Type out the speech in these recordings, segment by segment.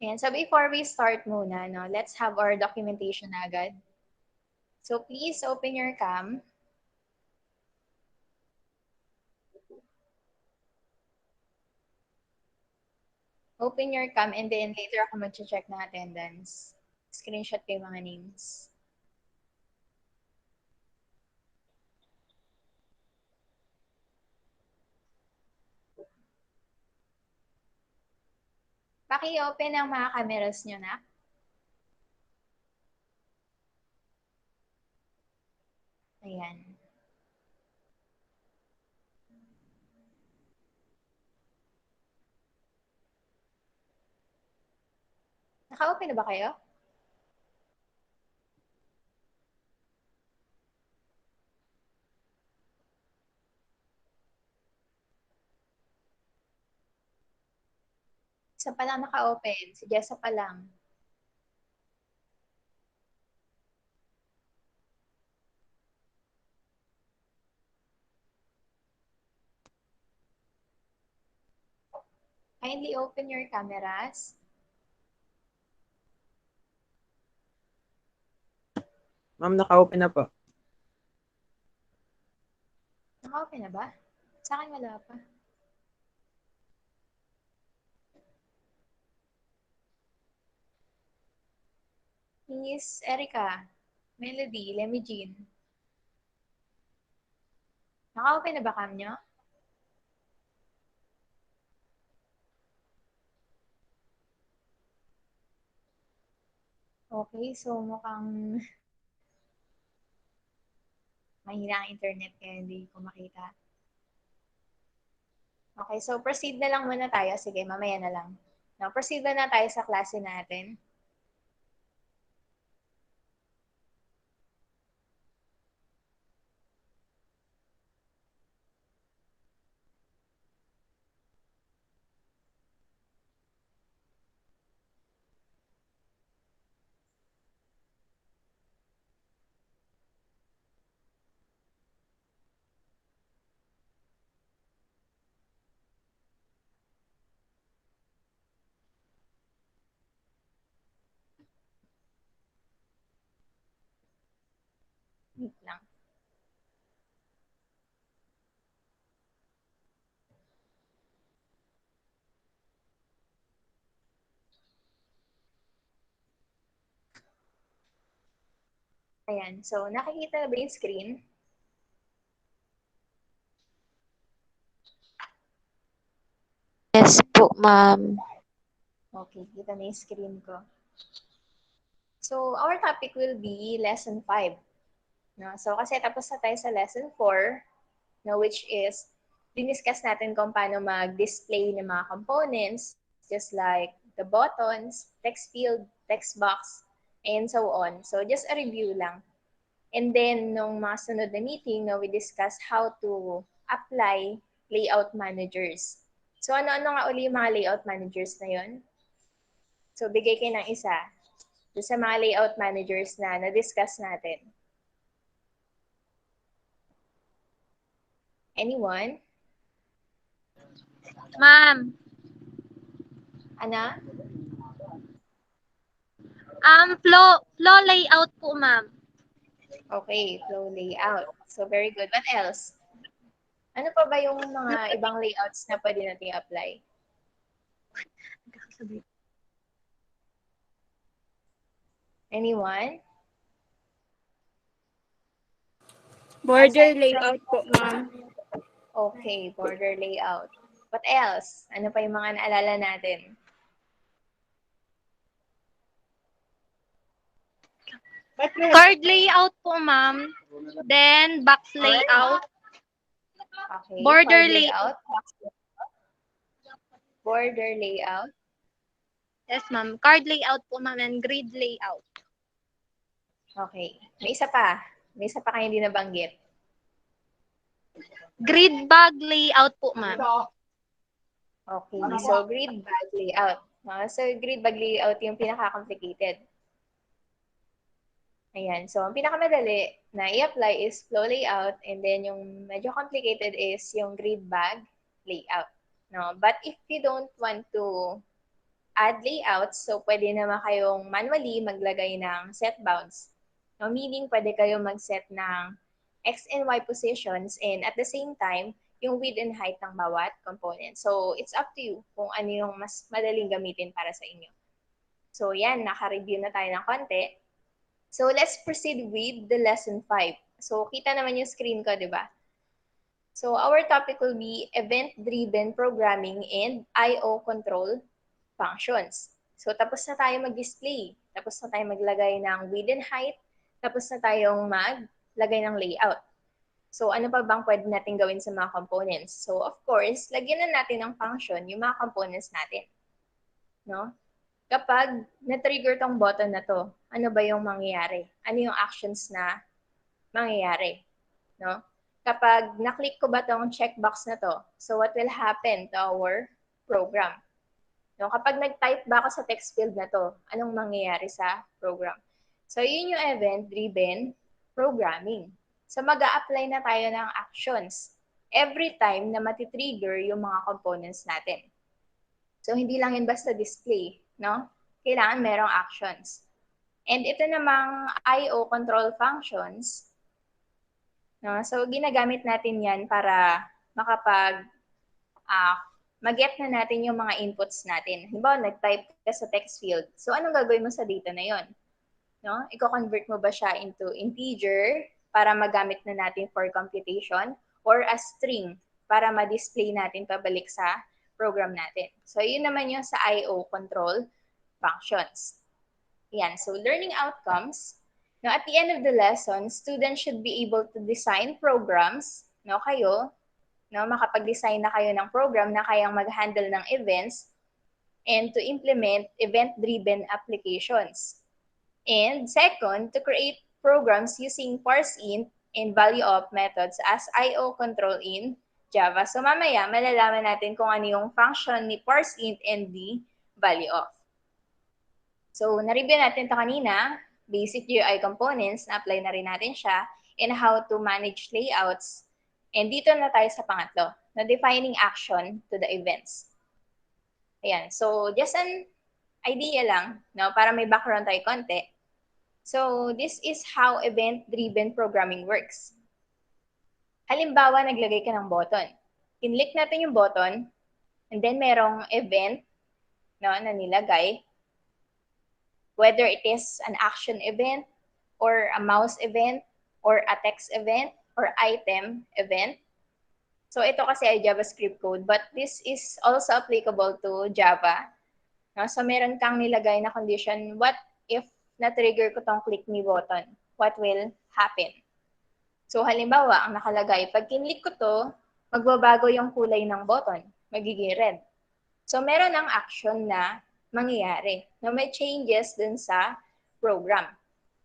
Ayan, so before we start muna, no, let's have our documentation agad. So please open your cam. Open your cam and then later ako mag-check na attendance. Screenshot ko yung mga names. Paki-open ang mga cameras nyo na. Ayan. Naka-open na ba kayo? Isa pa lang naka-open. Si Jessa pa lang. Kindly open your cameras. Ma'am, naka-open na po. Naka-open na ba? Sa akin wala pa. Miss Erica, Melody, Lemmy Jean. Naka-open na ba cam nyo? Okay, so mukhang mahina ang internet kaya hindi ko makita. Okay, so proceed na lang muna tayo. Sige, mamaya na lang. Now, proceed na tayo sa klase natin. Wait lang. Ayan, so nakikita na ba yung screen? Yes po, ma'am. Okay, kita na yung screen ko. So, our topic will be lesson 5. No? So, kasi tapos na tayo sa lesson 4, no, which is, diniscuss natin kung paano mag-display ng mga components, just like the buttons, text field, text box, and so on. So, just a review lang. And then, nung mga sunod na meeting, no, we discussed how to apply layout managers. So, ano-ano nga uli yung mga layout managers na yon? So, bigay kayo ng isa doon sa mga layout managers na na-discuss natin. Anyone? Ma'am, Ana? flow layout po, ma'am. Okay, flow layout. So, very good. What else? Ano pa ba yung mga ibang layouts na pwede natin i-apply? Anyone? Border layout po, ma'am. Okay, border layout. What else? Ano pa yung mga naalala natin? Card layout po, ma'am. Then, box layout. Okay, Border card layout. Border layout. Yes, ma'am. Card layout po, ma'am. And grid layout. Okay. May isa pa. May isa pa kayo hindi nabanggit. Grid bag layout po, ma'am. Okay, so grid bag layout. So grid bag layout yung pinaka-complicated. Ayan, so ang pinakamadali na i-apply is flow layout and then yung medyo complicated is yung grid bag layout. No? But if you don't want to add layouts. So, pwede naman kayong manually maglagay ng set bounds. No, meaning, pwede kayong mag-set ng X and Y positions and at the same time, yung width and height ng bawat component. So, it's up to you kung ano yung mas madaling gamitin para sa inyo. So, yan, naka-review na tayo ng konti. So, let's proceed with the lesson 5. So, kita naman yung screen ko, di ba? So, our topic will be event-driven programming and I/O control functions. So, tapos na tayo mag-display. Tapos na tayo maglagay ng width and height. Tapos na tayong maglagay ng layout. So, ano pa bang pwede natin gawin sa mga components? So, of course, lagyan na natin ng function yung mga components natin. No? Kapag na-trigger tong button na to, ano ba yung mangyayari? Ano yung actions na mangyayari? No? Kapag na-click ko ba tong checkbox na to, so what will happen to our program? No, kapag nag-type ba ako sa text field na to, anong mangyayari sa program? So, yun yung event-driven programming. So, mag-a-apply na tayo ng actions every time na matitrigger yung mga components natin. So, hindi lang yun basta display, no? Kailangan merong actions. And ito namang I/O control functions, no? So, ginagamit natin yan para mag-get na natin yung mga inputs natin. Halimbawa, nag-type ka sa text field. So, anong gagawin mo sa data na yon? No? Iko-convert mo ba siya into integer para magamit na natin for computation or a string para ma-display natin pabalik sa program natin. So, yun naman yung sa I/O control functions. Yan. So, learning outcomes. Now, at the end of the lesson, students should be able to design programs. No, kayo, no, makapag-design na kayo ng program na kayang mag-handle ng events and to implement event-driven applications. And second, to create programs using parseInt and value-of methods as I/O control in Java. So mamaya, malalaman natin kung ano yung function ni parseInt and the value-of. So, na-review natin ito kanina, basic UI components, na-apply na rin natin siya, and how to manage layouts. And dito na tayo sa pangatlo, na defining action to the events. Ayan, so just an idea lang, no, para may background tayo konti. So, this is how event-driven programming works. Halimbawa, naglagay ka ng button. Kinlik natin yung button, and then merong event, no, na nilagay. Whether it is an action event, or a mouse event, or a text event, or item event. So ito kasi ay JavaScript code, but this is also applicable to Java. No? So meron kang nilagay na condition, what if na-trigger ko tong click me button? What will happen? So halimbawa, ang nakalagay, pag kinlik ko to, magbabago yung kulay ng button, magiging red. So meron ang action na mangyayari, na may changes dun sa program.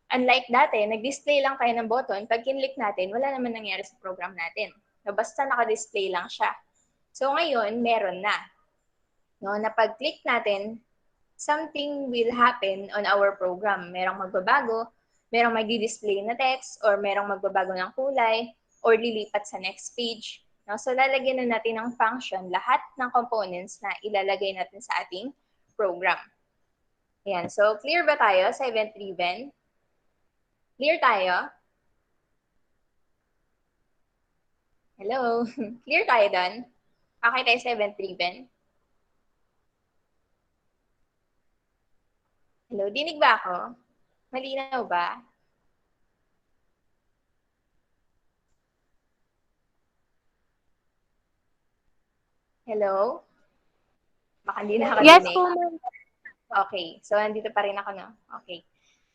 Unlike dati, nag-display lang kayo ng button, pag kinlik natin, wala naman nangyari sa program natin. No, basta naka-display lang siya. So ngayon, meron na. No, na pag-click natin, something will happen on our program. Merong magbabago, merong mag-display na text, or merong magbabago ng kulay, or lilipat sa next page. No, so lalagyan na natin ng function lahat ng components na ilalagay natin sa ating program. Ayan, so clear ba tayo sa event-driven? Clear tayo? Hello? Clear tayo doon? Okay tayo sa event-driven? Hello? Dinig ba ako? Malinaw ba? Hello? Baka hindi Yes nakadinig. po, ma'am. Okay, so nandito pa rin ako, no? Okay.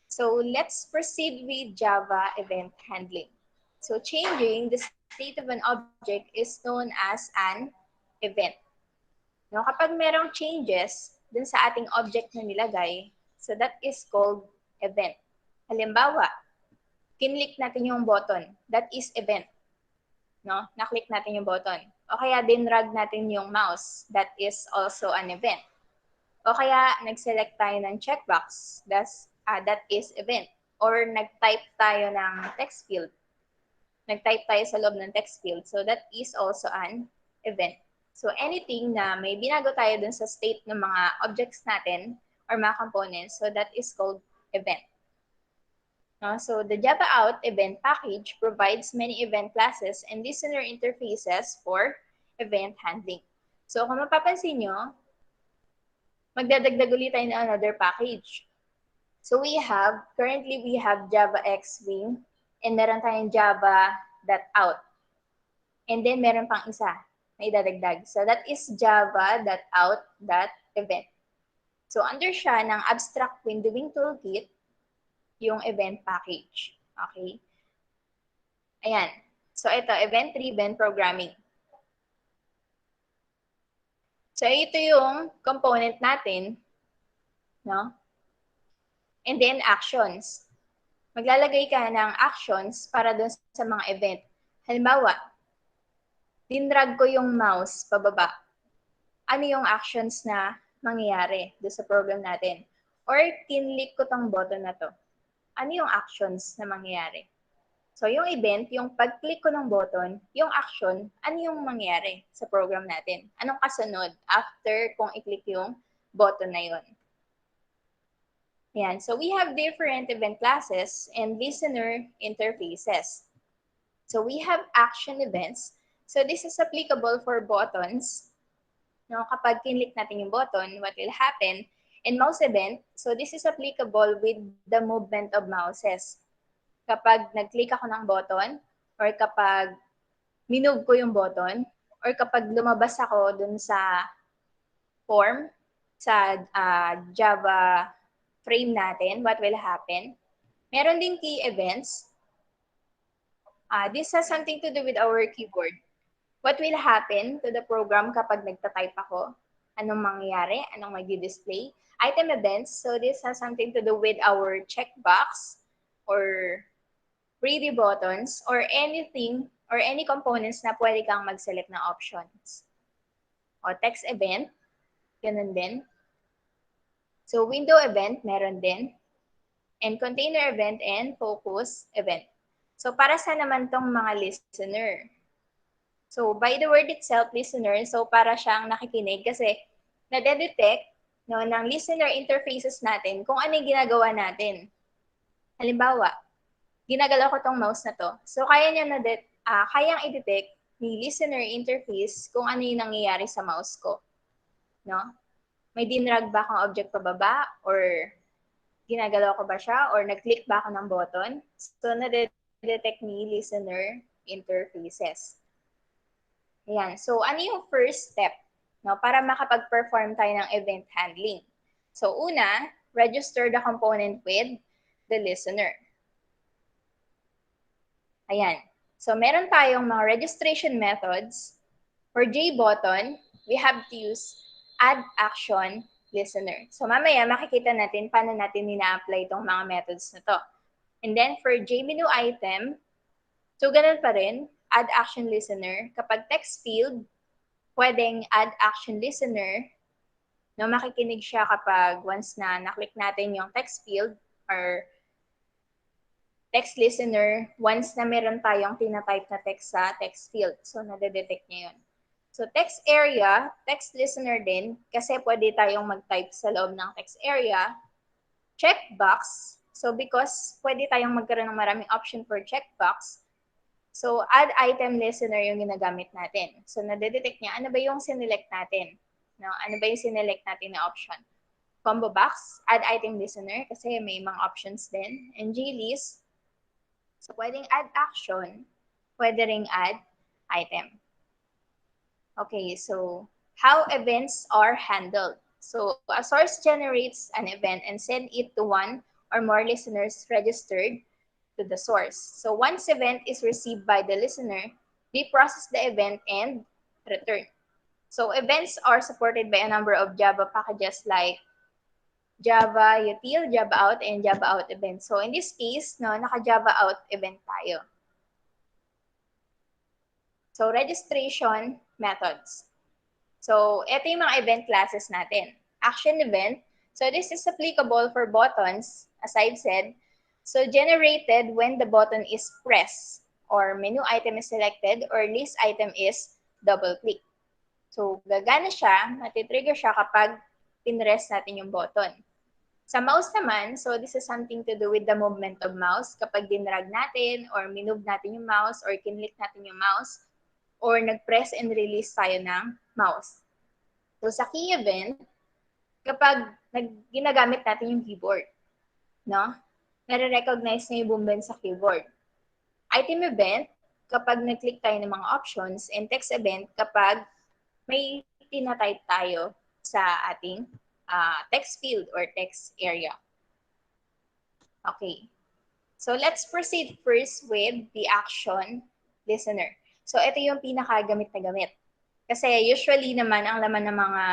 So let's proceed with Java event handling. So changing the state of an object is known as an event. No, kapag merong changes dun sa ating object na nilagay, so that is called event. Halimbawa, kinlik natin yung button, that is event. No? Naklik natin yung button. O kaya dinrag natin yung mouse, that is also an event. O kaya nag-select tayo ng checkbox, that is event. Or nag-type tayo ng text field. Nag-type tayo sa loob ng text field, so that is also an event. So anything na may binago tayo dun sa state ng mga objects natin or mga components, so that is called event. So the Java Out event package provides many event classes and listener interfaces for event handling. So kung mapapansin nyo, magdadagdag ulit tayo ng another package. So currently we have Java X Wing, and meron tayong java.out. And then meron pang isa na idadagdag. So that is java.out.event. So under siya ng abstract windowing toolkit, yung event package. Okay? Ayan. So ito, event-driven programming. So ito yung component natin, no? And then actions. Maglalagay ka ng actions para dun sa mga event. Halimbawa, dinrag ko yung mouse pababa. Ano yung actions na mangyayari doon sa program natin? Or kinlik ko tong button na to. Ano yung actions na mangyayari? So yung event, yung pag-click ko ng button, yung action, ano yung mangyayari sa program natin? Anong kasunod after kung i-click yung button na yun? Yan. So we have different event classes and listener interfaces. So we have action events. So this is applicable for buttons. No, kapag kinlik natin yung button, what will happen? And MouseEvent, so this is applicable with the movement of mouses. Kapag nag-click ako ng button, or kapag minove ko yung button, or kapag lumabas ako dun sa form, sa Java frame natin, what will happen? Meron ding key events. This has something to do with our keyboard. What will happen to the program kapag nagta-type ako? Anong mangyayari? Anong mag-display? Item events. So this has something to do with our checkbox or ready buttons or anything or any components na pwede kang mag-select na options. O text event, ganun din. So window event, meron din. And container event and focus event. So para sa naman tong mga listener? So by the word itself, listener, so para siyang nakikinig kasi nade-detect no, ng listener interfaces natin kung ano yung ginagawa natin. Halimbawa, ginagalaw ko tong mouse na to. So kaya niya kayang i-detect ni listener interface kung ano yung nangyayari sa mouse ko. No? May dinrag ba akong object pababa or ginagalaw ko ba siya or nag-click ba ako ng button? So nade-detect ni listener interfaces. Ayan. So ano yung first step no, para makapag-perform tayo ng event handling? So una, register the component with the listener. Ayan. So meron tayong mga registration methods. For JButton, we have to use add action listener. So mamaya makikita natin paano natin ina-apply itong mga methods na to. And then for JMenu item, so ganun pa rin, add action listener. Kapag text field, pwedeng add action listener. No, makikinig siya kapag once na naklik natin yung text field or text listener once na meron tayong tinatype na text sa text field. So, nade-detect niya yun. So, text area, text listener din, kasi pwede tayong mag-type sa loob ng text area. Checkbox, so because pwede tayong magkaroon ng maraming option for checkbox, so add item listener yung ginagamit natin. So, nade-detect niya, ano ba yung sinelect natin? No? Ano ba yung sinelect natin na option? Combo box, add item listener, kasi may mga options din. And glist, so, pwedeng add action, pwede ring add item. Okay, so how events are handled. So, a source generates an event and send it to one or more listeners registered to the source. So, once event is received by the listener, we process the event and return. So, events are supported by a number of Java packages like Java util, Java out, and Java out event. So in this case, no, naka-Java out event tayo. So registration methods. So ito yung mga event classes natin. Action event. So this is applicable for buttons, as I've said. So generated when the button is pressed or menu item is selected or list item is double-click. So, gagana siya, matitrigger siya kapag pinrest natin yung button. Sa mouse naman, so this is something to do with the movement of mouse. Kapag dinrag natin or minove natin yung mouse or kinlik natin yung mouse or nag-press and release tayo ng mouse. So, sa key event, kapag ginagamit natin yung keyboard, no? Nare-recognize niya yung movement sa keyboard. Item event, kapag nag-click tayo ng mga options, and text event, kapag may tinatype tayo sa ating text field or text area. Okay. So let's proceed first with the action listener. So ito yung pinakagamit na gamit. Kasi usually naman ang laman ng mga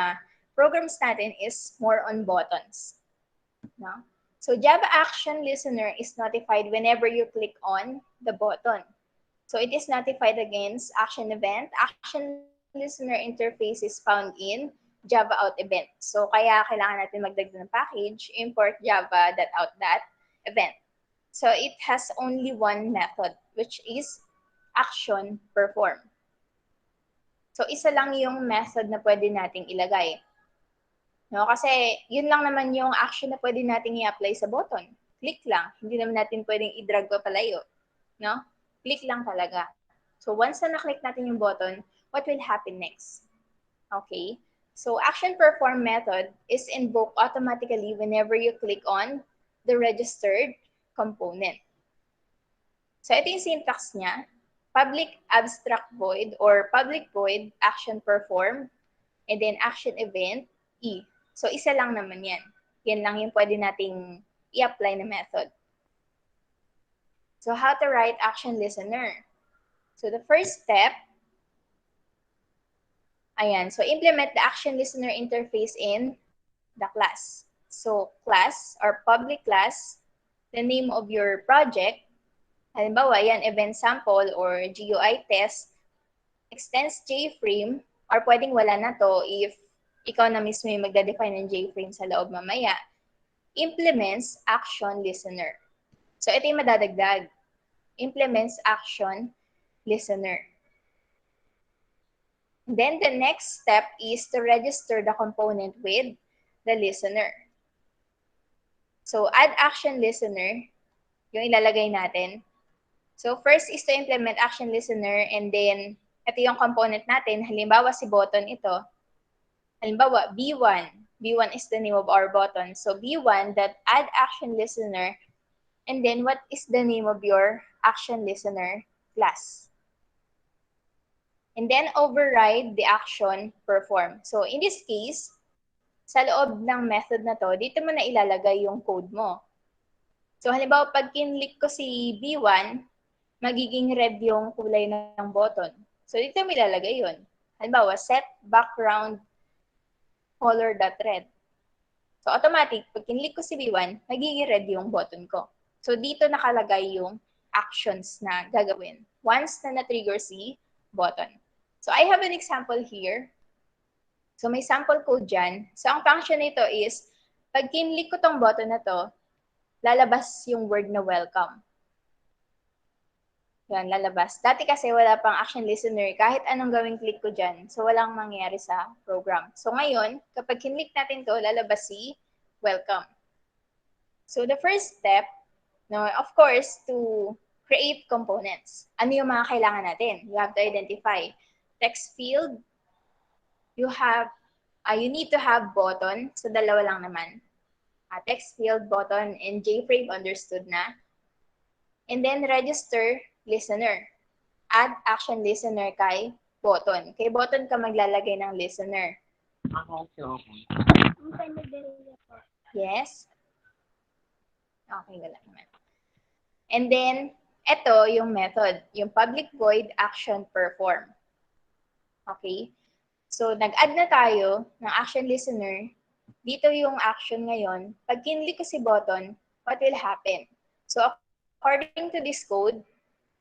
programs natin is more on buttons. No? So Java Action Listener is notified whenever you click on the button. So it is notified against Action Event. Action Listener interface is found in java.awt.event. So kaya kailangan natin magdagdag ng package, import java.awt.event. So it has only one method, which is action perform. So isa lang yung method na pwede nating ilagay. No, kasi yun lang naman yung action na pwede nating i-apply sa button. Click lang. Hindi naman natin pwedeng i-drag pa palayo. No? Click lang talaga. So once na na-click natin yung button, what will happen next? Okay? So action perform method is invoked automatically whenever you click on the registered component. So ito yung syntax niya. Public abstract void or public void action perform and then action event E. So, isa lang naman yan. Yan lang yung pwede nating i-apply na method. So, how to write action listener? So, the first step, ayan. So, implement the action listener interface in the class. So, class or public class, the name of your project, halimbawa, yan, event sample or GUI test, extends JFrame, or pwedeng wala na to if ikaw na mismo yung magda-define ng JFrame sa loob mamaya, implements action listener. So, ito yung madadagdag. Implements action listener. Then, the next step is to register the component with the listener. So, add action listener, yung ilalagay natin. So, first is to implement action listener and then, ito yung component natin. Halimbawa, si button ito. Halimbawa, B1. B1 is the name of our button. So, B1 that add action listener. And then, what is the name of your action listener class? And then, override the action perform. So, in this case, sa loob ng method na to, dito mo na ilalagay yung code mo. So, halimbawa, pag kinlik ko si B1, magiging red yung kulay ng button. So, dito mo ilalagay yun. Halimbawa, set background color.red. So, automatic, pag kinlik ko si B1, magiging red yung button ko. So, dito nakalagay yung actions na gagawin once na na-trigger si button. So, I have an example here. So, may sample code dyan. So, ang function nito is, pag kinlik ko tong button na to, lalabas yung word na welcome. Yan, lalabas. Dati kasi wala pang action listener. Kahit anong gawing click ko dyan, so walang mangyayari sa program. So ngayon, kapag kinlik natin to, lalabas si welcome. So the first step, no, of course, to create components. Ano yung mga kailangan natin? You have to identify text field. You need to have button. So dalawa lang naman. Text field, button, and JFrame understood na. And then register listener. Add action listener kay button. Kay button ka maglalagay ng listener. Okay. Yes? Okay, wala naman. And then, ito yung method. Yung public void action perform. Okay? So, nag-add na tayo ng action listener. Dito yung action ngayon. Pag kinlik ko si button, what will happen? So, according to this code,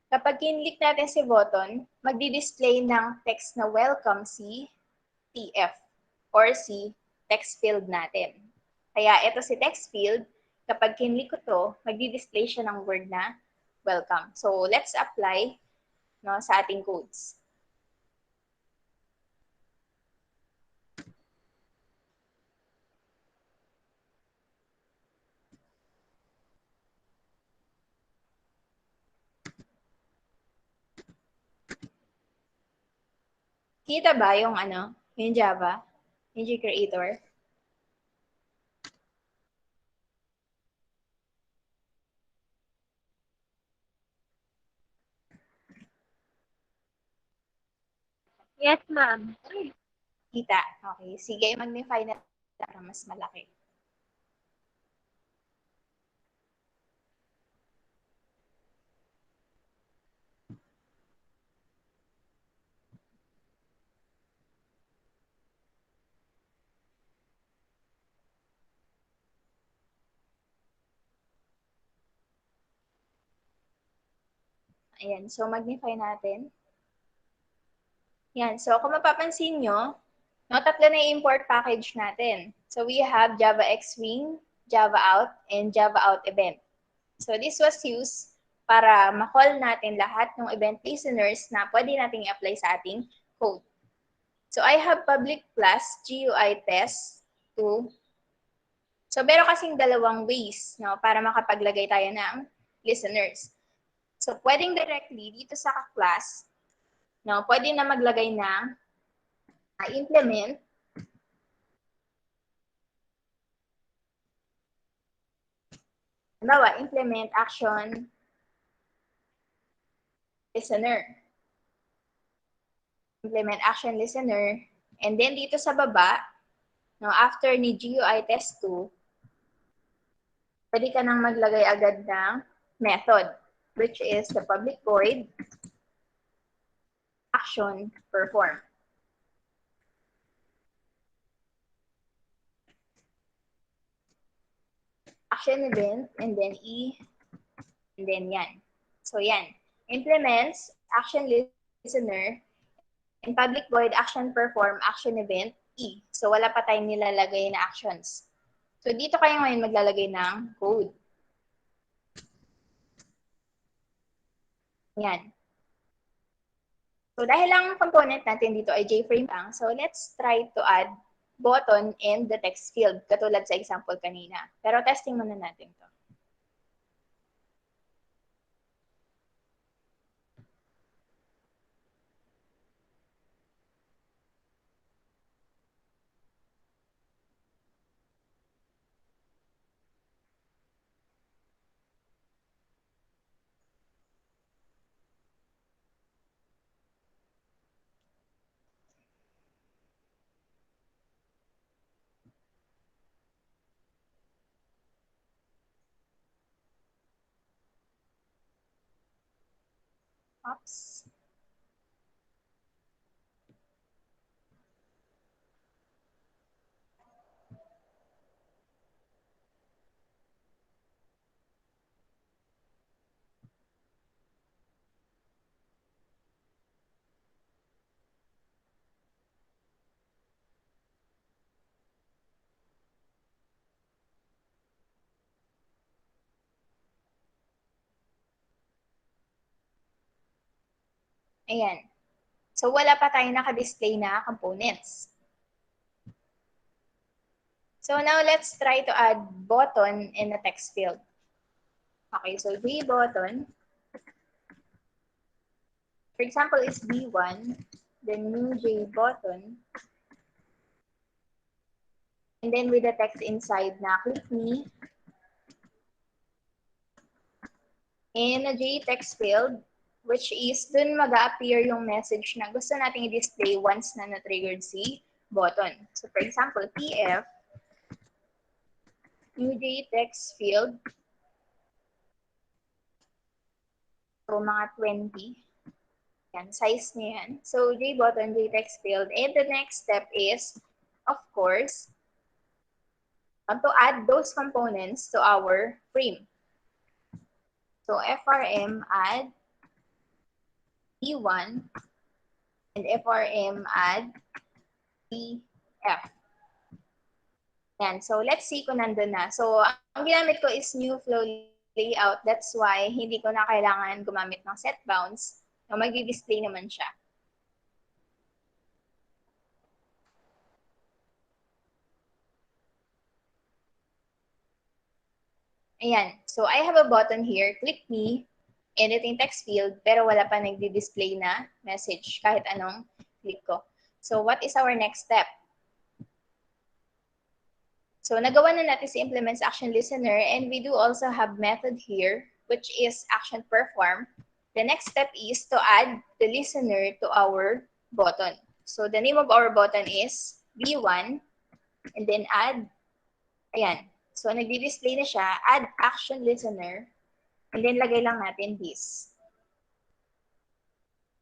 kapag kinlik natin si button, magdi-display ng text na welcome si TF or si text field natin. Kaya ito si text field, kapag kinlik ko to, magdi-display siya ng word na welcome. So let's apply, no, sa ating codes. Kita ba yung yung Java, yung G-Creator? Yes, ma'am. Kita. Okay. Sige, magnify na para mas malaki. Ayan. So, magnify natin. Yan. So, kung mapapansin nyo, tatlo na yung import package natin. So, we have Java Xwing, Java Out, and Java Out Event. So, this was used para ma-call natin lahat ng event listeners na pwede nating i-apply sa ating code. So, I have public class GUI test to. So, meron kasing dalawang ways para makapaglagay tayo ng listeners. So, pwedeng directly dito sa class, pwede na maglagay ng implement. Halimbawa, implement action listener. Implement action listener. And then dito sa baba, after ni GUI test 2, pwede ka nang maglagay agad ng method, which is the public void action perform. Action event, and then E, and then yan. So yan. Implements action listener, and public void action perform action event E. So wala pa tayong nilalagay na actions. So dito kayo ngayon maglalagay ng code. Yan. So dahil lang component natin dito ay JFrame lang, so let's try to add button in the text field, katulad sa example kanina. Pero testing muna natin to. Oops. Ayan. So wala pa tayong naka-display na components. So now let's try to add button in the text field. Okay, so button. For example, is B1, then new button. And then with the text inside na click me. In a text field, which is dun mag-a-appear yung message na gusto nating i-display once na na-triggered si button. So for example, PF, new text field, so mga 20. Yan, size niya yan. So button, text field. And the next step is, of course, to add those components to our frame. So frm add B1 and frm add BF. Yan. So let's see kung nandun na. So ang ginamit ko is new flow layout. That's why hindi ko na kailangan gumamit ng set bounds. So mag-display naman siya. Ayan. So I have a button here. Click me. Editing text field. Pero wala pa nagdi-display na message kahit anong click ko. So what is our next step? So nagawa na natin si implements action listener, and we do also have method here, which is action perform. The next step is to add the listener to our button. So the name of our button is B1, and then add, ayan. So nagdi-display na siya, add action listener, and then lagay lang natin this.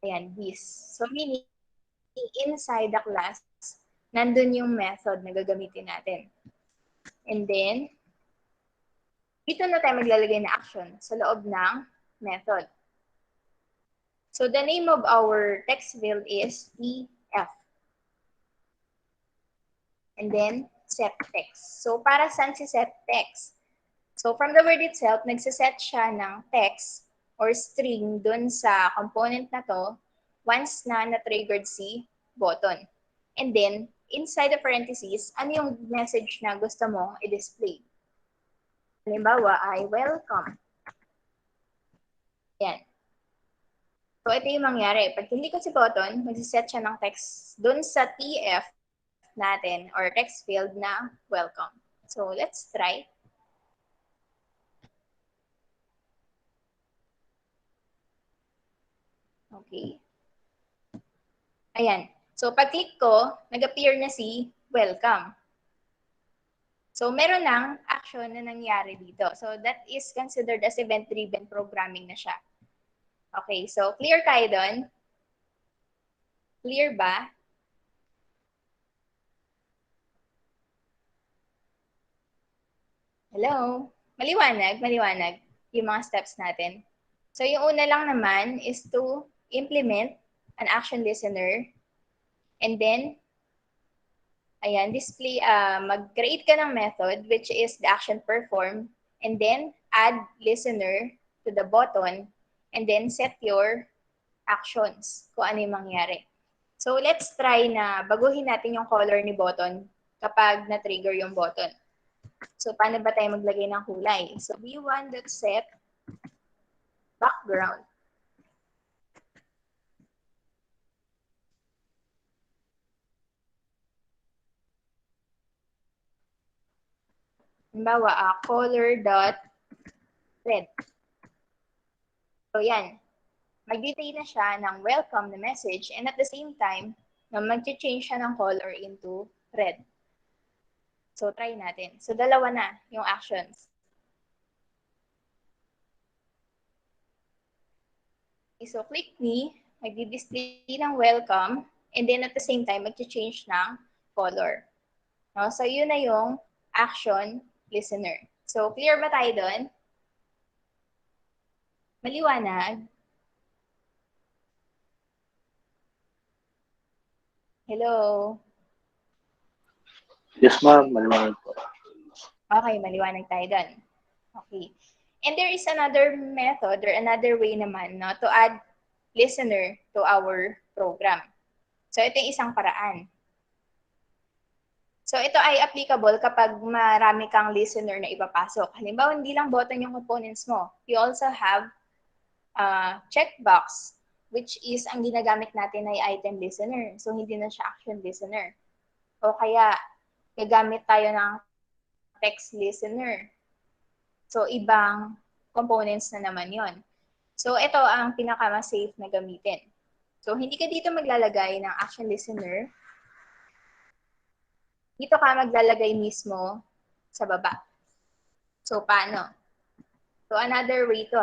Ayan, this. So meaning, inside the class, nandun yung method na gagamitin natin. And then, dito na tayo maglalagay na action sa loob ng method. So the name of our text field is EF. And then, set text. So para saan si set text? So from the word itself, nagsiset siya ng text or string dun sa component na to once na na-triggered si button. And then, inside the parentheses, ano yung message na gusto mo i-display? Halimbawa ay welcome. Yan. So ito yung mangyari. Pag hindi ko si button, magsiset siya ng text dun sa TF natin or text field na welcome. So let's try. Okay. Ayan. So pag-click ko, nag-appear na si welcome. So meron ng action na nangyari dito. So that is considered as event-driven programming na siya. Okay, so clear tayo doon? Clear ba? Hello? Maliwanag, maliwanag yung mga steps natin. So yung una lang naman is to implement an action listener, and then ayan, display, mag-create ka ng method which is the action perform, and then add listener to the button, and then set your actions kung ano yung mangyari. So let's try na baguhin natin yung color ni button kapag na-trigger yung button. So paano ba tayo maglagay ng kulay? So v1.set background. Halimbawa, color.red. So yan, mag-display na siya ng welcome na message, and at the same time, mag-change siya ng color into red. So try natin. So dalawa na yung actions. Okay, so click me, mag-display ng welcome, and then at the same time, mag-change ng color. No? So yun na yung action listener. So clear ba tayo doon? Maliwanag? Hello? Yes, ma'am. Maliwanag po. Okay, maliwanag tayo doon. Okay. And there is another method or another way naman, no, to add listener to our program. So ito yung isang paraan. So ito ay applicable kapag marami kang listener na ipapasok. Halimbawa, hindi lang button yung components mo. You also have checkbox, which is ang ginagamit natin ay item listener. So hindi na siya action listener. O kaya, gagamit tayo ng text listener. So, ibang components na naman yon. So, ito ang pinaka-safe na gamitin. So, hindi ka dito maglalagay ng action listener. Dito ka maglalagay mismo sa baba. So, paano? So, another way to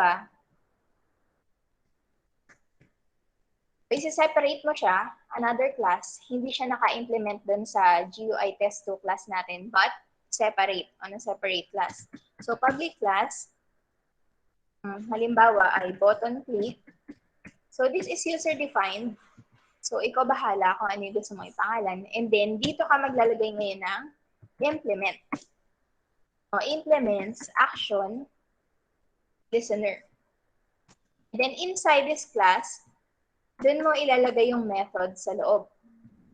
isi-separate mo siya, another class, hindi siya naka-implement dun sa GUI test2 class natin, but separate, on a separate class. So, public class, halimbawa ay button click. So, this is user-defined. So, ikaw bahala kung ano yung gusto mo ipangalan. And then, dito ka maglalagay ngayon ng implement. O, implements, action, listener. And then, inside this class, dun mo ilalagay yung method sa loob.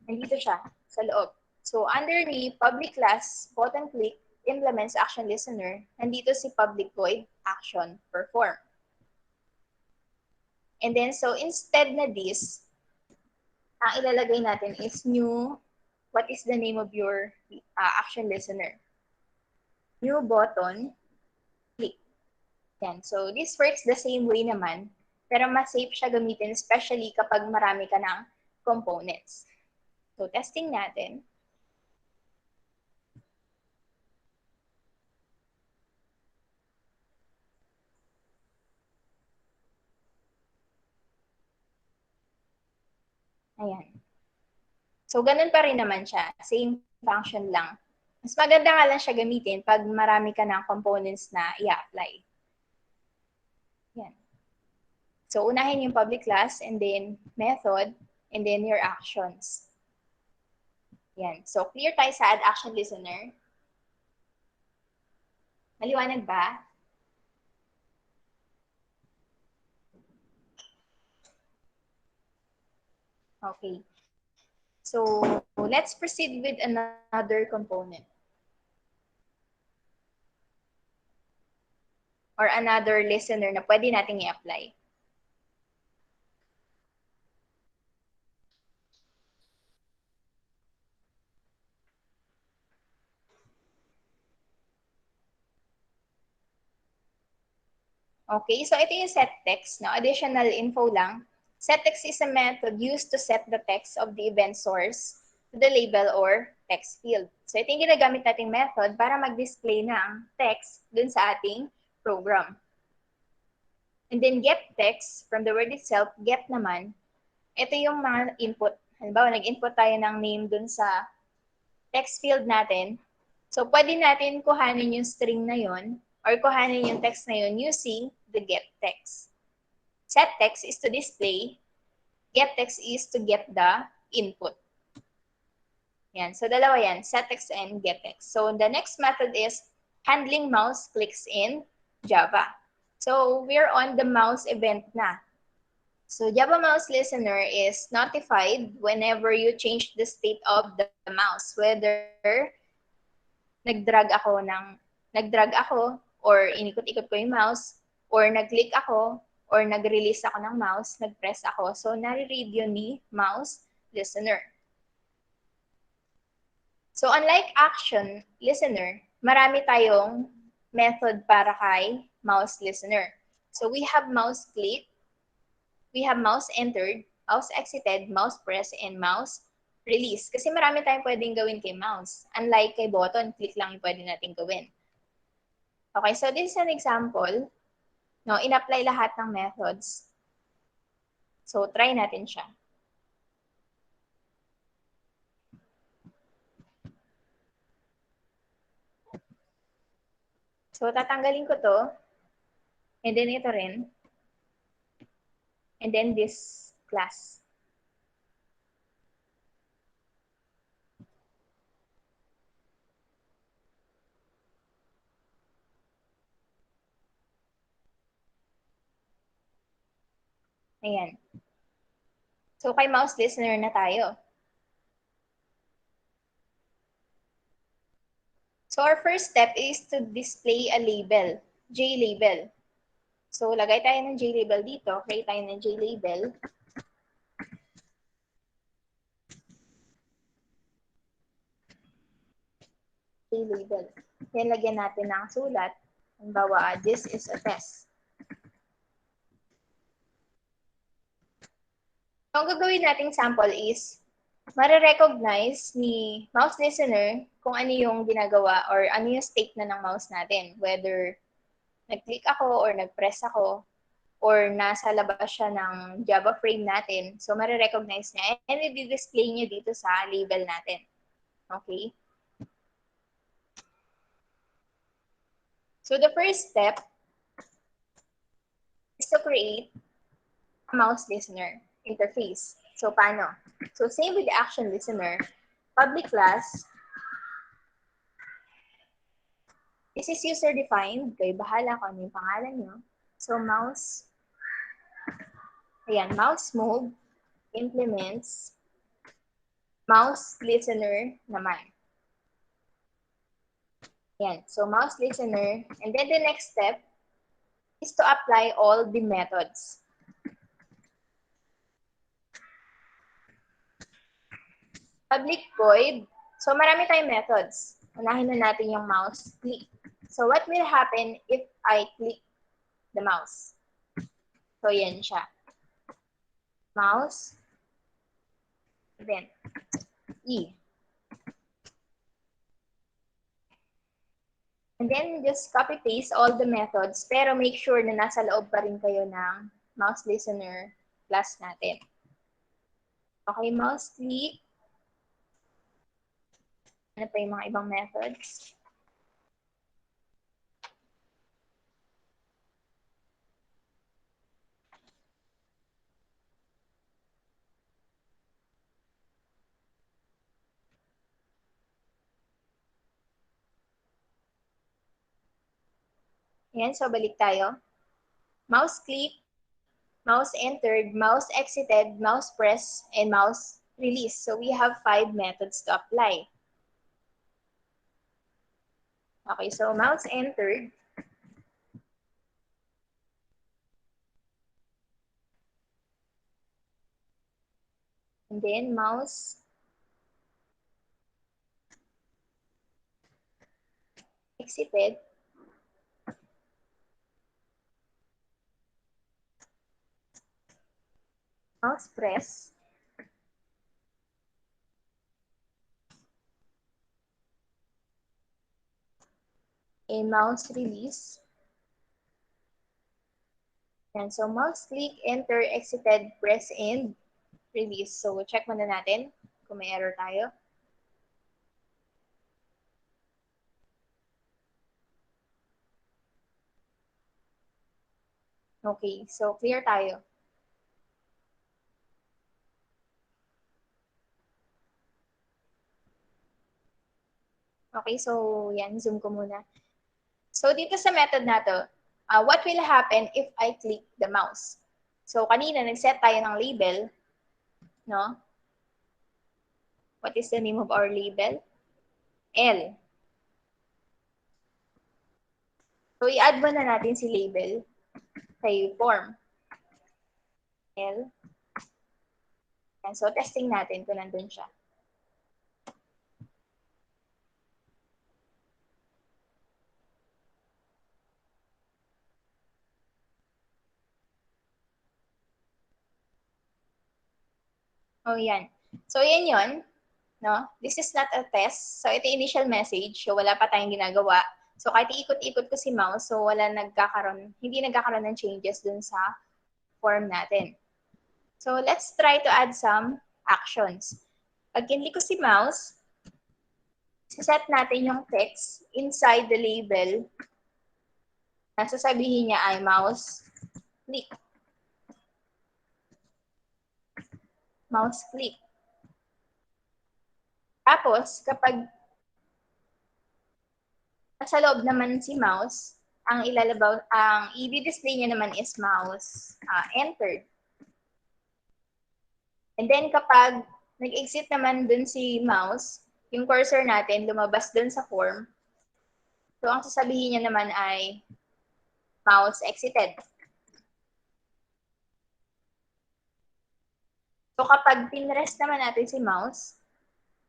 Nandito siya, sa loob. So, under the public class, button click, implements action listener, nandito si public void action perform. And then, so instead na this, ang ilalagay natin is new, what is the name of your action listener? New button, click. Yan. So, this works the same way naman, pero mas safe siya gamitin, especially kapag marami ka ng components. So, testing natin. Ayan. So, ganun pa rin naman siya. Same function lang. Mas maganda nga lang siya gamitin pag marami ka ng components na i-apply. Yan. So, unahin yung public class, and then method, and then your actions. Yan. So, clear tayo sa add action listener. Maliwanag ba? Okay. So, let's proceed with another component. Or another listener na pwede nating i-apply. Okay, so ito yung setText. No? Additional info lang. setText is a method used to set the text of the event source to the label or text field. So ito yung ginagamit nating method para mag-display ng text dun sa ating program. And then get text, from the word itself, get naman, ito yung mga input. Halimbawa, nag-input tayo ng name dun sa text field natin. So pwede natin kuhanin yung string na yon or kuhanin yung text na yon using the get text. Set text is to display, get text is to get the input. Yan. So dalawa yan, set text and get text. So the next method is handling mouse clicks in Java. So we're on the MouseEvent na. So Java MouseListener is notified whenever you change the state of the mouse, whether nag-drag ako or inikot-ikot ko yung mouse, or nag-click ako, or nag-release ako ng mouse, nag-press ako. So, nare-read yun ni MouseListener. So, unlike Action Listener, marami tayong method para kay MouseListener. So, we have mouse click, we have mouse entered, mouse exited, mouse press, and mouse release. Kasi marami tayong pwedeng gawin kay mouse. Unlike kay button, click lang yung pwede natin gawin. Okay, so this is an example. No, in-apply lahat ng methods. So, try natin siya. So, tatanggalin ko to. And then ito rin. And then this class. Ayan. So, kay MouseListener na tayo. So, our first step is to display a label, JLabel. So, lagay tayo ng JLabel dito. Create tayo ng JLabel. JLabel. Then, lagyan natin ng sulat. Halimbawa, this is a test. So, ang gagawin nating sample is, mare-recognize ni MouseListener kung ano yung ginagawa or ano yung state na ng mouse natin. Whether nag-click ako or nag-press ako or nasa labas siya ng Java frame natin. So, mare-recognize niya and i-display niya dito sa label natin. Okay? So, the first step is to create a MouseListener interface. So, paano? So, same with the ActionListener, public class, this is user-defined. Kayo bahala kung ano yung pangalan nyo. So, mouse, ayan, mouse mode, implements, MouseListener naman. Ayan, so MouseListener. And then the next step is to apply all the methods. Public void. So, marami tayong methods. Unahin na natin yung mouse click. So, what will happen if I click the mouse? So, yan siya. Mouse, event, E. And then, just copy-paste all the methods, pero make sure na nasa loob pa rin kayo ng mouse listener class natin. Okay, mouse click. Ano pa yung mga ibang methods? Ayan, so balik tayo. Mouse click, mouse entered, mouse exited, mouse press, and mouse release. So we have 5 methods to apply. Okay, so mouse entered. And then mouse exited. Mouse press. And mouse release. And so mouse click, enter, exited, press, and release. So check muna natin kung may error tayo. Okay, so clear tayo. Okay, so yan, zoom ko muna. So dito sa method na to, what will happen if I click the mouse? So kanina nag-set tayo ng label, no? What is the name of our label? L. So i-add muna natin si label kay form. L. And so testing natin kung nandun siya. Oh, yan. So, yan yun. No? This is not a test. So, ito yung initial message. So, wala pa tayong ginagawa. So, kahit iikot-ikot ko si mouse, so hindi nagkakaroon ng changes dun sa form natin. So, let's try to add some actions. Pag kinlik ko si mouse, set natin yung text inside the label na sasabihin niya ay mouse click. Mouse click. Tapos, kapag nasa loob naman si mouse, ang i-display niya naman is mouse entered. And then kapag nag-exit naman dun si mouse, yung cursor natin lumabas dun sa form. So ang sasabihin niya naman ay mouse exited. So kapag pinrest naman natin si mouse,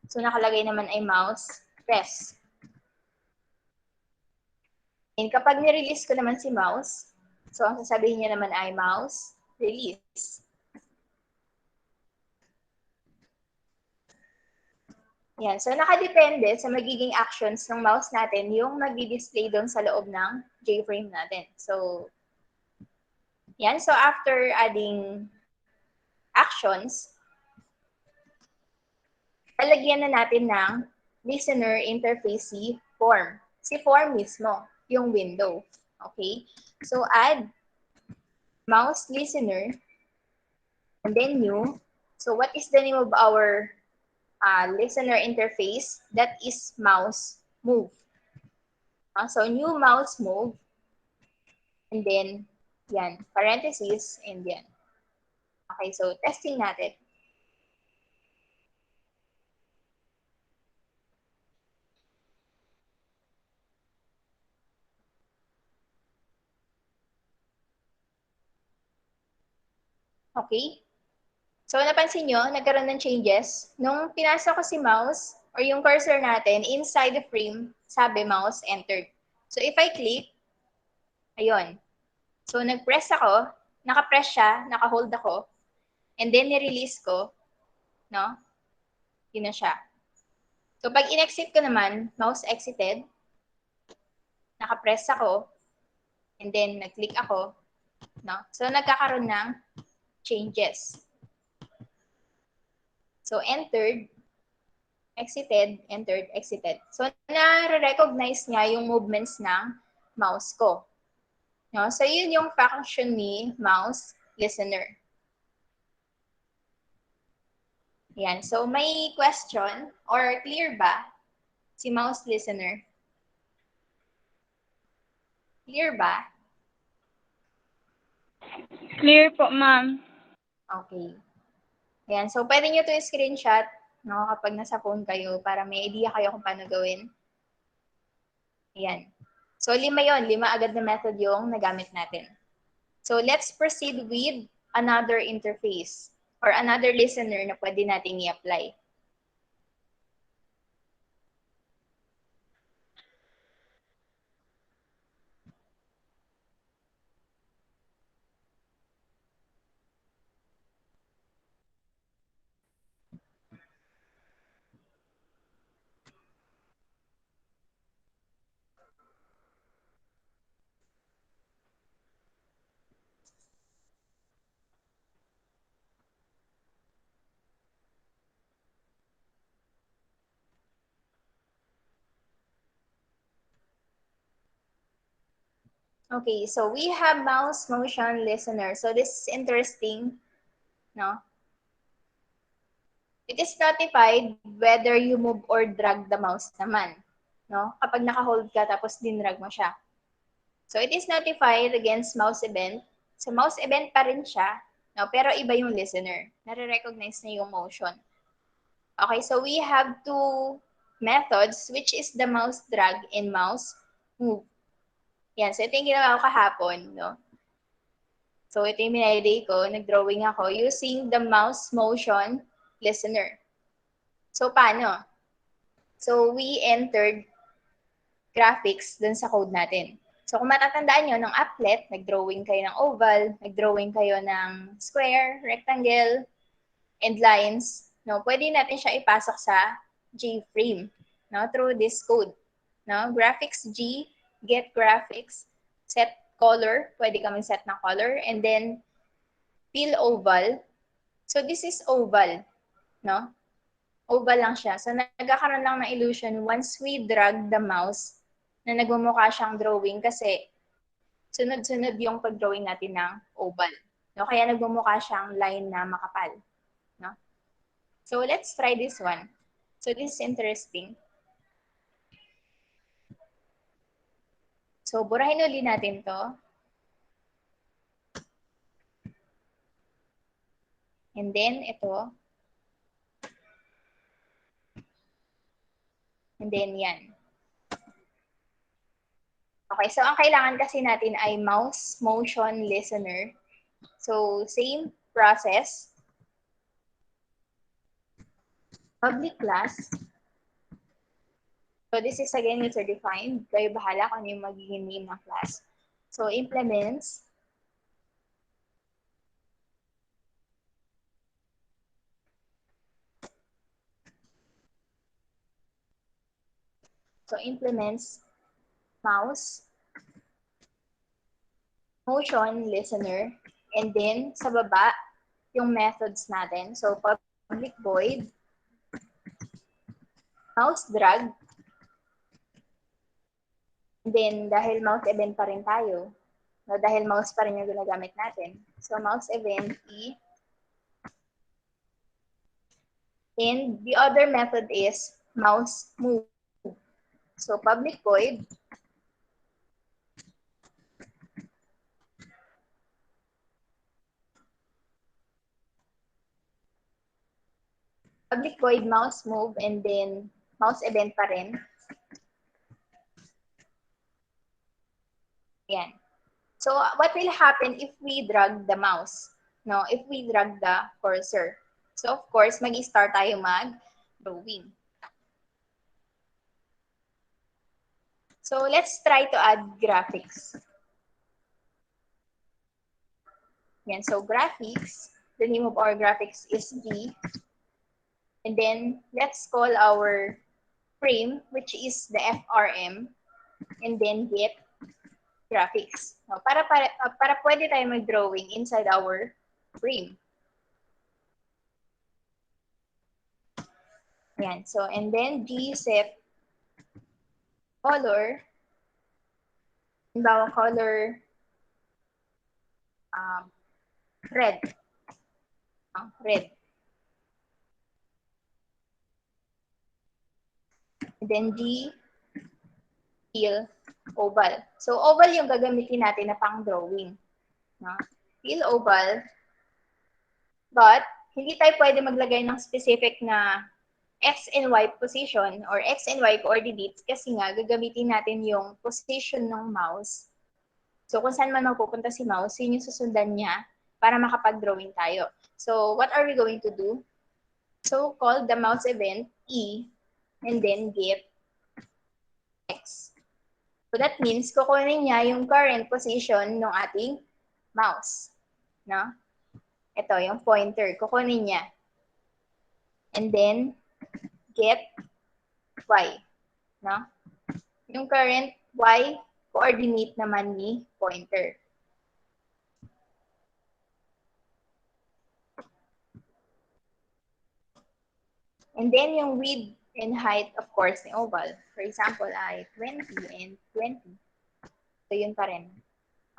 so nakalagay naman ay mouse press. And kapag ni-release ko naman si mouse, so ang sasabihin niya naman ay mouse release. Yan. So, nakadepende sa magiging actions ng mouse natin yung mag-display doon sa loob ng JFrame natin. So, yan. So, after adding actions, lalagyan na natin ng listener interface si form. Si form mismo, yung window. Okay? So, add mouse listener and then new. So, what is the name of our listener interface? That is mouse move. So, new mouse move. And then, yan, parentheses, and yan. Okay, so testing natin. Okay? So, napansin nyo, nagkaroon ng changes. Nung pinasok ko si mouse, or yung cursor natin, inside the frame, sabi mouse entered. So, if I click, ayun. So, nag-press ako, naka-press siya, naka-hold ako, and then ni-release ko, no? Yun na siya. So, pag in-exit ko naman, mouse exited, naka-press ako, and then nag-click ako, no? So, nagkakaroon ng changes. So, entered, exited, entered, exited. So, na-recognize niya yung movements ng mouse ko. No? So, yun yung function ni MouseListener. Yan. So, may question or clear ba si MouseListener? Clear ba? Clear po, ma'am. Okay. Yan. So, pwede nyo to screenshot, no, kapag nasa phone kayo para may idea kayo kung paano gawin. Yan. So, 5 yon, 5 agad na method yung nagamit natin. So, let's proceed with another interface or another listener na pwede nating i-apply. Okay, so we have MouseMotionListener. So this is interesting, no? It is notified whether you move or drag the mouse naman, no? Kapag naka-hold ka tapos dinrag mo siya. So it is notified against MouseEvent. So MouseEvent pa rin siya, no? Pero iba yung listener. Nare-recognize niya yung motion. Okay, so we have two methods, which is the mouse drag and mouse move. Yan, so ito yung ginawa ko kahapon, no? So ito yung minayday ko, nag-drawing ako using the mouse motion listener. So paano? So we entered graphics dun sa code natin. So kung matatandaan nyo, ng applet, nag-drawing kayo ng oval, nag-drawing kayo ng square, rectangle, and lines. No, pwede natin siya ipasok sa G-frame, no, through this code. No, graphics G, get graphics, set color, pwede kami set ng color, and then fill oval. So this is oval, no? Oval lang siya. So nagkakaroon lang ng illusion once we drag the mouse na nagmumukha siyang drawing kasi sunod-sunod yung pag-drawing natin ng oval. No? Kaya nagmumukha siyang line na makapal. No? So let's try this one. So this is interesting. So burahin uli natin to. And then ito. And then yan. Okay, so ang kailangan kasi natin ay MouseMotionListener. So same process. Public class. So this is again user-defined. Kayo bahala kung ano yung magiging name ng class. So implements. So implements mouse, motion listener, and then sa baba, yung methods natin. So public void, mouse drag, and then dahil mouse event pa rin tayo, no, dahil mouse pa rin yung ginagamit natin. So mouse event E, and the other method is mouse move. So public void, mouse move, and then mouse event pa rin. Yan. So what will happen if we drag the mouse? No, if we drag the cursor. So, of course, mag-start tayo mag-drawing. So, let's try to add graphics. Yan, so graphics, the name of our graphics is G. And then, let's call our frame, which is the FRM, and then get graphics. No, para pwede tayo mag-drawing inside our frame. Yan, so, and then G set color, halimbawa color red. Red. And then G, fill oval. So, oval yung gagamitin natin na pang drawing. No? Fill oval. But, hindi tayo pwede maglagay ng specific na X and Y position or X and Y coordinates kasi nga gagamitin natin yung position ng mouse. So, kung saan man mapupunta si mouse, yun yung susundan niya para makapag-drawing tayo. So, what are we going to do? So, call the MouseEvent E and then get X. So, that means kukunin niya yung current position ng ating mouse. No? Ito, yung pointer. Kukunin niya. And then, get Y. No? Yung current Y coordinate naman ni pointer. And then yung width and height, of course, ni oval. For example, ay 20 and 20. So, yun pa rin.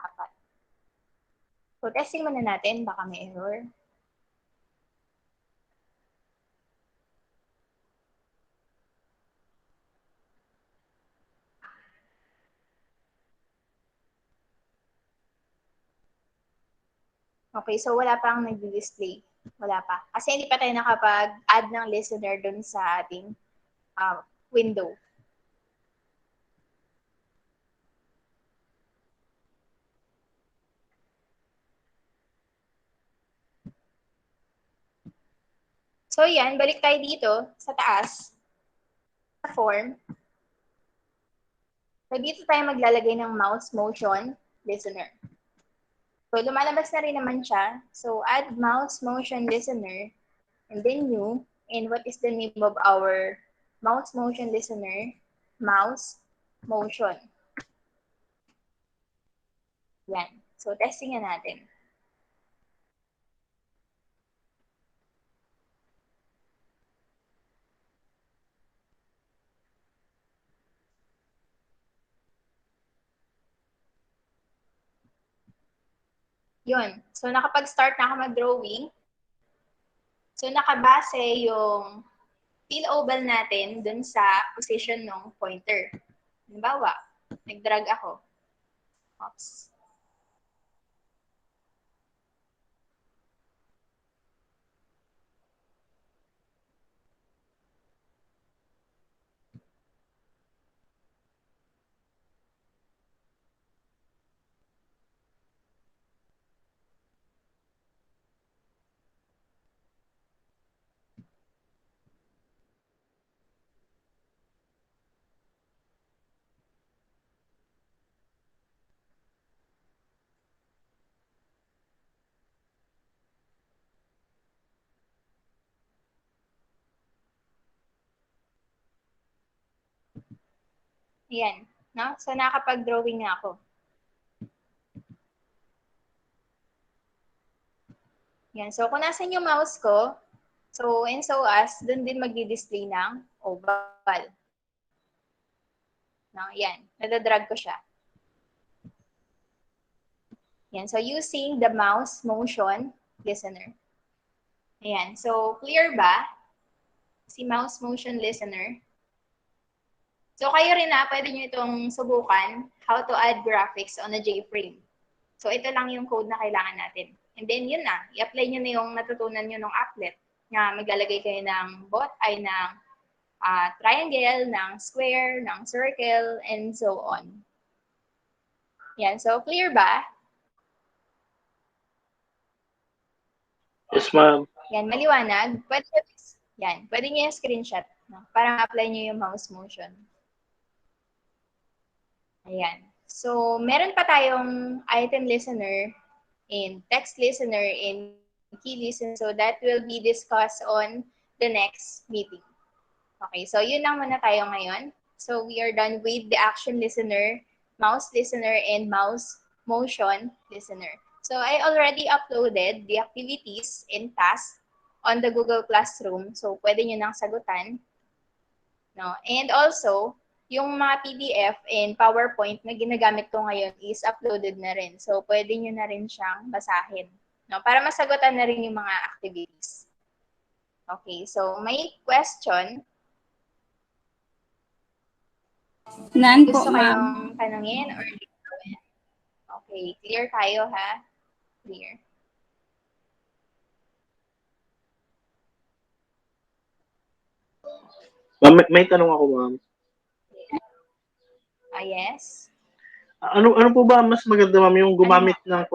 4. So, testing muna natin. Baka may error. Okay, so wala pang nag-display. Wala pa. Kasi hindi pa tayo nakapag-add ng listener dun sa ating window. So yan, balik tayo dito sa taas, sa form. So dito tayo maglalagay ng MouseMotionListener. So lumalabas na rin naman siya. So add MouseMotionListener and then new. And what is the name of our MouseMotionListener? MouseMotion. Yan. So testing na natin. Yun. So, nakapag-start na ako mag-drawing. So, nakabase yung fill oval natin dun sa position ng pointer. Halimbawa, nag-drag ako. Oops. Ayan. No? So, nakapag-drawing na ako. Yan. So, kung nasan yung mouse ko, so and so as, dun din mag-display ng oval. No? Yan. Nadadrag ko siya. Yan. So, using the MouseMotionListener. Ayan. So, clear ba? Si MouseMotionListener. So, kayo rin pwede nyo itong subukan how to add graphics on a JFrame. So, ito lang yung code na kailangan natin. And then, yun na. I-apply nyo na yung natutunan nyo ng applet. Na maglalagay kayo ng triangle, ng square, ng circle, and so on. Yan. So, clear ba? Yes, ma'am. Yan, maliwanag. Pwede nyo yung screenshot. No? Para ma-apply nyo yung mouse motion. Ayan. So, meron pa tayong item listener and text listener and key listener. So, that will be discussed on the next meeting. Okay, so yun lang muna tayo ngayon. So, we are done with the action listener, mouse listener, and mouse motion listener. So, I already uploaded the activities and tasks on the Google Classroom. So, pwede nyo nang sagutan. No? And also, yung mga PDF and PowerPoint na ginagamit ko ngayon is uploaded na rin. So, pwede nyo na rin siyang basahin. No? Para masagutan na rin yung mga activities. Okay, so may question. None po, Gusto ma'am. kayong tanungin or okay, clear tayo ha? Clear. Ma'am, may tanong ako, ma'am. Yes? Ano po ba mas maganda, ma'am, yung gumamit ng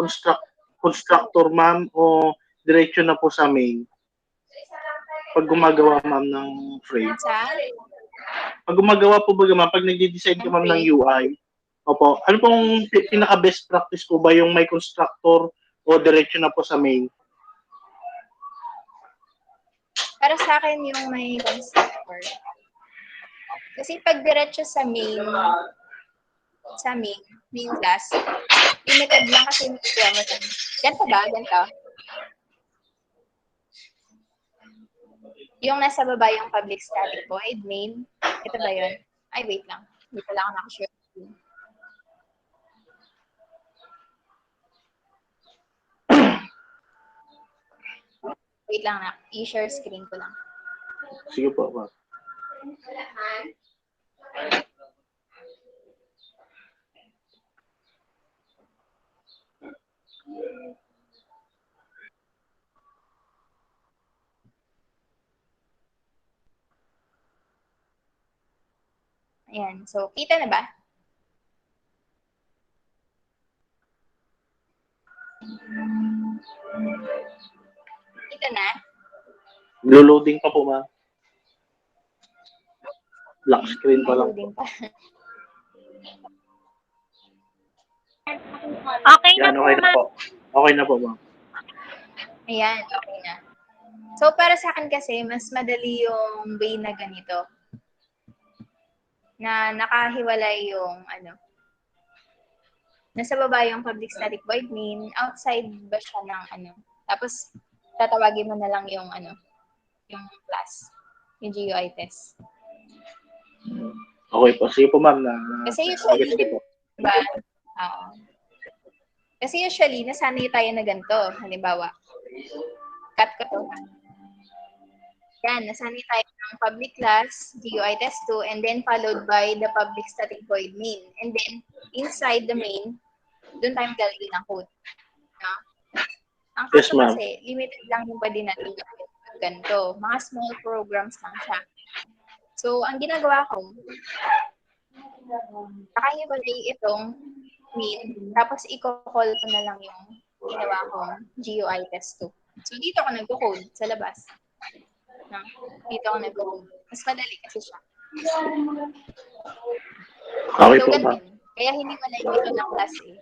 constructor, ma'am, o diretso na po sa main? Pag gumagawa, ma'am, ng frame. Pag gumagawa po ba, ma'am, pag nagde-design ka, ma'am, ng UI, opo, ano pong pinaka-best practice po ba, yung may constructor o diretso na po sa main? Para sa akin yung may constructor. Kasi pag diretso sa main class, limited lang kasi yung kukuha mo. Ganito ba? Ganito? Yung nasa baba yung public static void, main. Ito ba yun? Ay, wait lang. Hindi pala ako nakashare. Wait lang na. I-share screen ko lang. Sige po, ma'am. Ayan. So, kita na ba? Kita na? Loading pa po, ma'am. Lock screen pa lang po. Loading pa. Okay na Yan, po, okay na ma'am. po. Okay na po, ma'am. Ayan, okay na. So, para sa akin kasi, mas madali yung way na ganito. Na nakahiwalay yung, nasa baba yung public static void main, outside ba siya ng, tapos, tatawagin mo na lang yung, yung class, yung GUI test. Okay po. Sige po, ma'am. Kasi usually, Sige po. diba? Kasi usually, nasanay tayo na ganito. Halimbawa, cut ko to. Yan, nasanay tayo ng public class, GUI test 2, and then followed by the public static void main. And then, inside the main, doon tayo maglalagay ng code. No? Ang kaso kasi, limited lang yung pwede natin gawin. Ganito. Mga small programs lang siya. So, ang ginagawa ko, nakahiwalay itong main, tapos i-call ko na lang yung ginawa kong GUI test 2. So, dito ako nagko-code sa labas. No? Dito ako nagko-code. Mas madali kasi siya. Okay so, po, ganun. Kaya hindi malay dito ng class eh.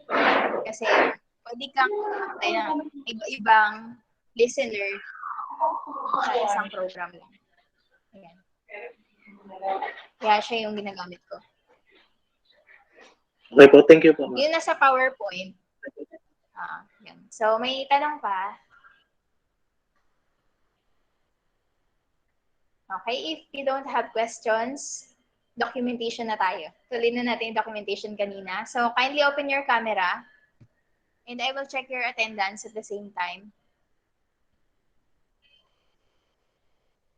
Kasi, pwede kang iba-ibang listener sa isang program lang. Ayan. Kaya siya yung ginagamit ko. Okay po, thank you po, ma'am. Yun nasa PowerPoint. Yan. So, may tanong pa? Okay, if you don't have questions, documentation na tayo. Tuloy na natin yung documentation kanina. So, kindly open your camera and I will check your attendance at the same time.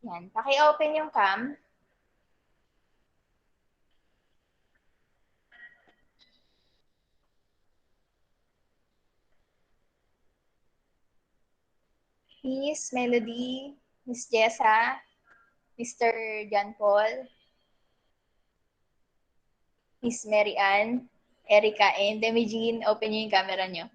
Yan. Paki-open yung cam. Miss Melody, Miss Jessa, Mr. John Paul, Miss Mary Ann, Erica, and Demi Jean, open nyo yung camera nyo.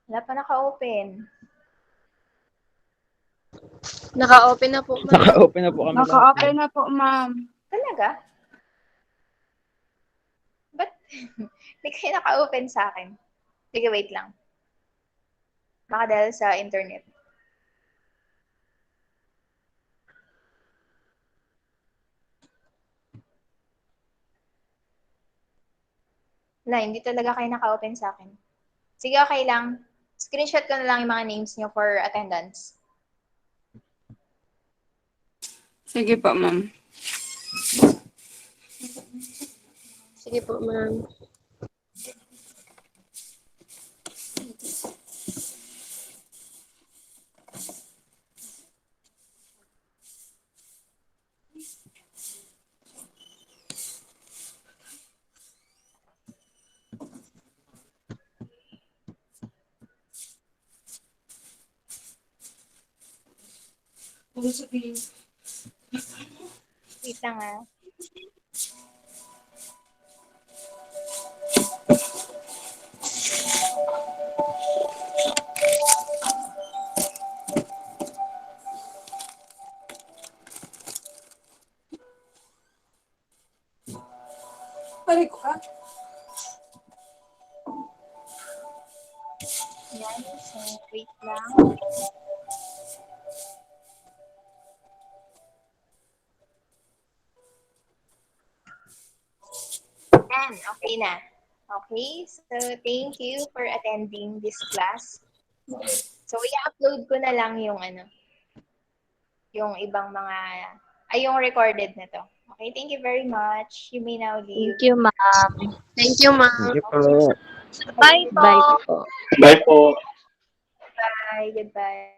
Wala pa naka-open. Naka-open na po, ma'am. Naka-open na po kami lahat. Naka-open na po, ma'am. Talaga? Ba't hindi kayo naka-open sa akin? Sige, wait lang. Baka dahil sa internet. Wala, hindi talaga kayo naka-open sa akin. Sige, okay lang. Screenshot ko na lang yung mga names nyo for attendance. Sige po, ma'am. Sige po, ma'am. Wait lang ah. Yan, so wait lang. Yan, okay na. Okay, so thank you for attending this class. So i-upload ko na lang yung yung ibang mga, yung recorded na to. Okay, thank you very much. You may now leave. Thank you, ma'am. Thank you, ma'am. Thank you po. Bye po. Bye po. Bye po. Bye. Goodbye.